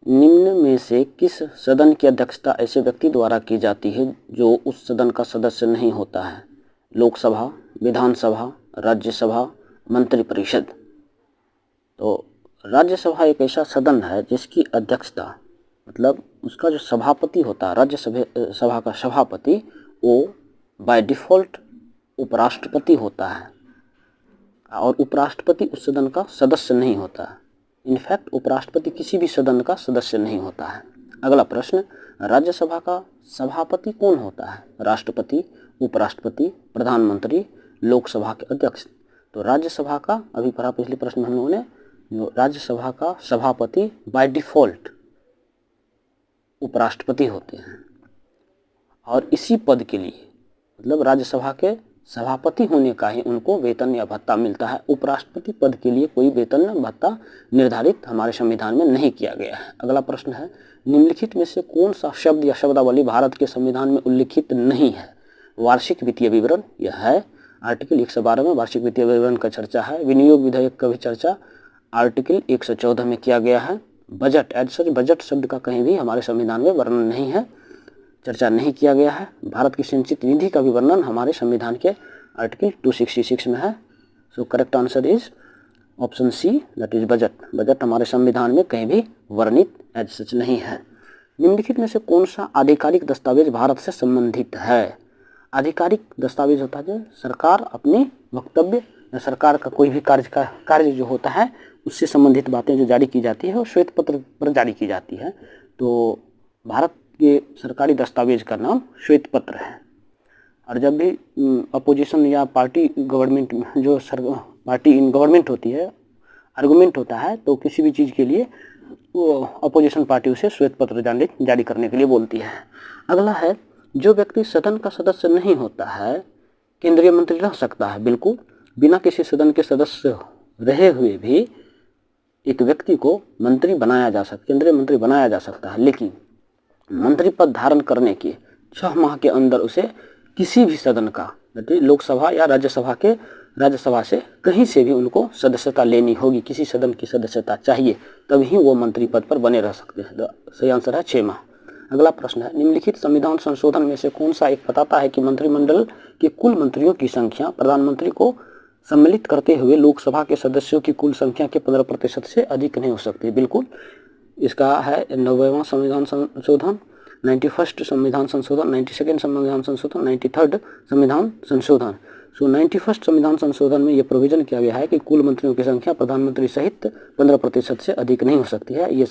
निम्न में से किस सदन की अध्यक्षता ऐसे व्यक्ति द्वारा की जाती है जो उस सदन का सदस्य नहीं होता है? लोकसभा, विधानसभा, राज्यसभा, मंत्रिपरिषद। तो राज्यसभा एक ऐसा सदन है जिसकी अध्यक्षता मतलब उसका जो सभापति होता है, राज्यसभा का सभापति, वो बाय डिफ़ॉल्ट उपराष्ट्रपति होता है और उपराष्ट्रपति उस सदन का सदस्य नहीं होता है। इनफैक्ट उपराष्ट्रपति किसी भी सदन का सदस्य नहीं होता है। अगला प्रश्न, राज्यसभा का सभापति कौन होता है? राष्ट्रपति, उपराष्ट्रपति, प्रधानमंत्री, लोकसभा के अध्यक्ष। तो राज्यसभा का, अभी पढ़ा पिछले प्रश्न में हम लोगों ने, जो राज्यसभा का सभापति बाय डिफ़ॉल्ट उपराष्ट्रपति होते हैं और इसी पद के लिए मतलब राज्यसभा के सभापति होने का ही उनको वेतन या भत्ता मिलता है। उपराष्ट्रपति पद के लिए कोई वेतन भत्ता निर्धारित हमारे संविधान में नहीं किया गया है। अगला प्रश्न है, निम्नलिखित में से कौन सा शब्द या शब्दावली भारत के संविधान में उल्लिखित नहीं है? वार्षिक वित्तीय विवरण, यह है। आर्टिकल 112 में वार्षिक वित्तीय विवरण का चर्चा है। विनियोग विधेयक का भी चर्चा आर्टिकल 114 में किया गया है। बजट, एज सच बजट शब्द का कहीं भी हमारे संविधान में वर्णन नहीं है, चर्चा नहीं किया गया है। भारत की संचित निधि का भी वर्णन हमारे संविधान के आर्टिकल 266 में है। So correct answer is option C, that is budget. Budget हमारे संविधान में कहीं भी वर्णित एज सच नहीं है। निम्नलिखित में से कौन सा आधिकारिक दस्तावेज भारत से संबंधित है? आधिकारिक दस्तावेज होता है जो सरकार अपने वक्तव्य या सरकार का कोई भी कार्य जो होता है उससे संबंधित बातें जो जारी की जाती है और श्वेत पत्र पर जारी की जाती है। तो भारत के सरकारी दस्तावेज का नाम श्वेत पत्र है। और जब भी अपोजिशन या पार्टी गवर्नमेंट जो पार्टी इन गवर्नमेंट होती है, आर्गूमेंट होता है, तो किसी भी चीज़ के लिए वो अपोजिशन पार्टी उसे श्वेत पत्र जारी करने के लिए बोलती है। अगला है, जो व्यक्ति सदन का सदस्य नहीं होता है केंद्रीय मंत्री रह सकता है? बिल्कुल, बिना किसी सदन के सदस्य रहे हुए भी एक व्यक्ति को मंत्री बनाया जा सकता, केंद्रीय मंत्री बनाया जा सकता है, लेकिन मंत्री पद धारण करने के 6 माह के अंदर उसे किसी भी सदन का, लोकसभा या राज्यसभा से कहीं से भी उनको सदस्यता लेनी होगी। किसी सदन की सदस्यता चाहिए, तभी वो मंत्री पद पर बने रह सकते हैं। सही आंसर है 6 माह। अगला प्रश्न है, निम्नलिखित संविधान संशोधन में से कौन सा एक बताता है कि मंत्रिमंडल के कुल मंत्रियों की संख्या प्रधानमंत्री को सम्मिलित करते हुए लोकसभा के सदस्यों की कुल संख्या के 15% से अधिक नहीं हो सकती? बिल्कुल, इसका है 90वां संविधान संशोधन, 91st संविधान संशोधन, 92nd संविधान संशोधन, 93rd संविधान संशोधन। सो 91st संविधान संशोधन में यह प्रोविजन किया गया है कि कुल मंत्रियों की संख्या प्रधानमंत्री सहित 15% से अधिक नहीं हो सकती है। ये